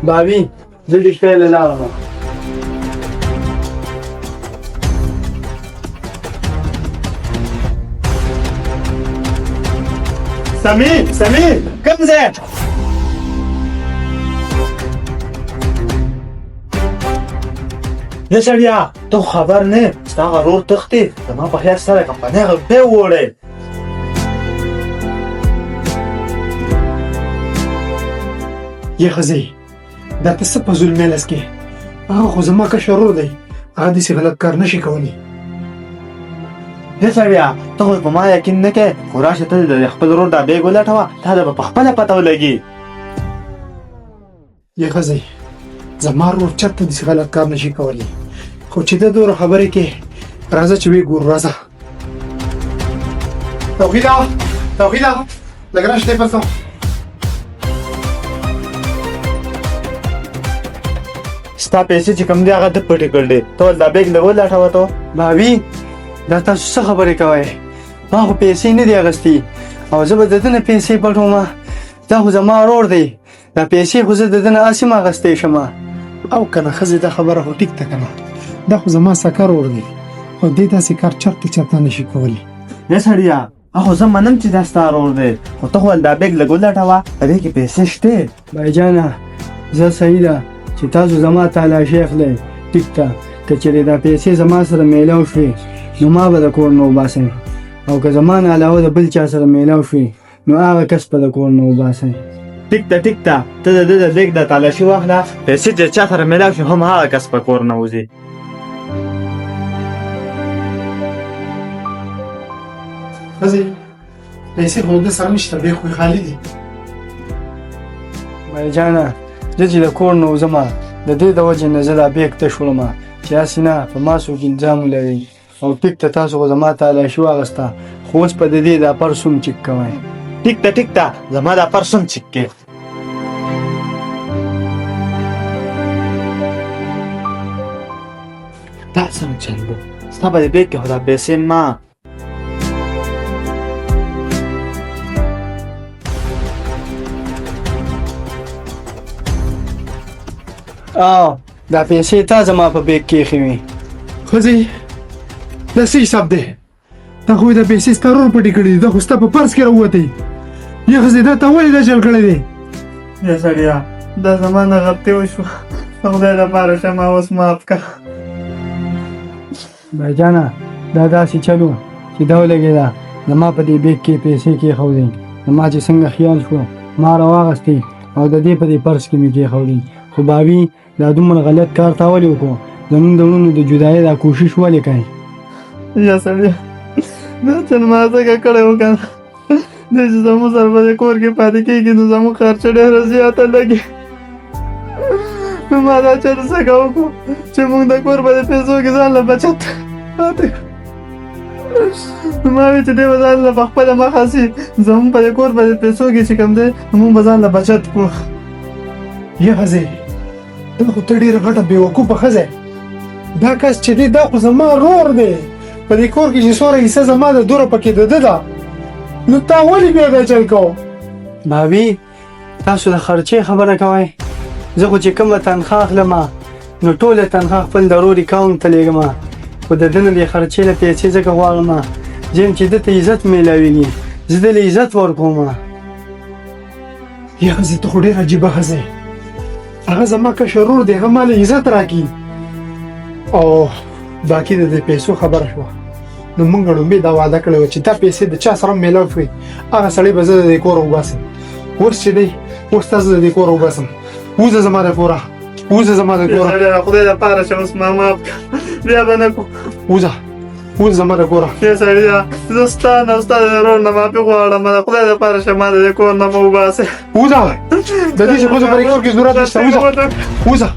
بابي زه دې شپې له لاړم. سمیر کوم ځای؟ یا سړیا ته خبر نه ستا غرور تختې زما په خیال سره کمپنۍ غلطۍ ووړې. یا ښځې دا ته څه په ظلم لس کې؟ هغه خو زما کشر ورور دی، هغه داسې غلط کار نشي کولی. یا سړیا ته خو په ما یقین نه کوې، خو راشه ته د خپل ورور دا بیګ ولټوه، تا ته به په خپله پته ولګي. یا ښځې زما ورور چېرته داسې غلط کار نشي کولی، خو چې ته دومره خبرې کې راځه چې ویې ګورو. راځه توحیده لږ راشه دی پسه. ستا پیسې چې کوم دی هغه ده پټې کړلې، ته ول دا بیګ لږ ولټوه. ته بابي دا تاسو څه خبرې کوئ؟ ما خو پیسې نه دي اخیستې او زه به د ده نه پیسې پټومه. دا خو زما ورور دی، دا پیسې خو زه د ده نه هسې م اخیستی شمه. او که نه ښځې دا خبره خو ټیک ده که نه، دا خو زما سکر ورور دی او دې داسې کار چېرته نشي کولی. یا سړیا خو زه منم چې دا ستا ورور دی، خو ته خو ول دا بیګ لږ ولټوه، په دې کې پیسې شته. بایجانه زه صحیح ده چې تاسو زما تالاشي اخلئ، ټیک ده. که چېرې دا پیسې زما سره میلاو شوې نو ما به د کور نه وباسئ، او که زما نه علاوه د بل چا سره میلاو شوې نو هغه کس به د کور نه وباسئ. ټیک ده ته د ده د بیګ د تالاشي واخله، پیسې چې چا سره میلاو شي هم هغه کس په کور نه وځي. ښځې پیسې خو د سره نشته، بیګ خو یې خالي دی. بایجانه زه چې د کور نه وځم د دې د وجې نه زه دا بیګ تش وړم چې هسې نه په ما څوک الزام ولري. او ټیک ده تاسو خو زما تالاشي واخیسته، خو اوس په د دې دا پرس هم چک کوئ. ټیک ده زما دا پرس هم چک کې. دا څنګه چل دی؟ ستا په دې بیګ کې خو دا پیسې ما. او دا پیسې تا زما په بیګ کې ایښې وې. ښځې دا څه حساب دی؟ تا خو دا پیسې ستا ورور پټې کړې دي، دا خو ستا په پرس کې راووتی. یا ښځې دا تا ولې دا چل کړی دی؟ یا سړیا دا زما نه غلطي وشوه، د خدای لپاره شه ما اوس معاف کړه. بایجانه دا داسې چلو چې دا ولګېده زما په دې بیګ کې پیسې کېښودې، زما چې څنګه خیال شو ما راواغستې او د دې په دې پرس کې مې کېښودې. خو بابي دا دومره غلط کار تا ولې وکړو؟ زموږ د وروڼو د جدایۍ دا کوشش ولې کوئ؟ یا سړیا دا چل ما څنګه کړی و که نه، دی چې زموږ سره په دې کور کې پاتې کېږي نو زموږ خرچه ډېره زیاته لګي. نو ما دا چل څنګه وکړو چې موږ د کور په دې پیسو کې ځان له بچت پاتې کړو. نو ما وی چې دی به ځان له په خپله مخه سي، زموږ په دې کور په دې پیسو کې چې کوم دی موږ به ځان له بچت کړو. یا ښځې دا خو ته ډېره غټه بېوقوفه ښځه. دا کس چې دی دا خو زما ورور دی، په دې کور کې چې څومره حصه زما ده دوره پکې د ده ده، نو تا ولې بیا دا چل کوو؟ بابي تاسو د خرچې خبره کوئ؟ زه خو چې کومه تنخواه اخلم نو ټوله تنخواه خپل د ورور اکاونټ ته لیږم، خو د ده نه د خرچې له پیسې ځکه غواړم چې ده ته عزت میلاویږي، زه دې له عزت ورکوم. یا ښځې ته خو ډېر عجیبه ښځه، هغه زما کشر ورور دی، هغه ما له عزت راکړي. او باقي د دې پیسو خبره شوه نو موږ لومبې دا وعده کړې وه چې دا پیسې د چا سره میلاو شوې هغه سړی به زه د دې کوره وباسم. اوس چې دی اوس تاسو د دې کوره وباسم. وځه زما د کوره، وځه زما د کوره. خدای لپاره شه اوس ما معاف کړه، بیا به نه کوو. وځه زما د کوره. یا سړیا زه ستا نه او ستا د ورور نه معافي غواړم، د خدای لپاره شه ما د دې کور نه مه وباسې. وځه د دې چې خو زه په دې کور کې ضرورت نشته. وځه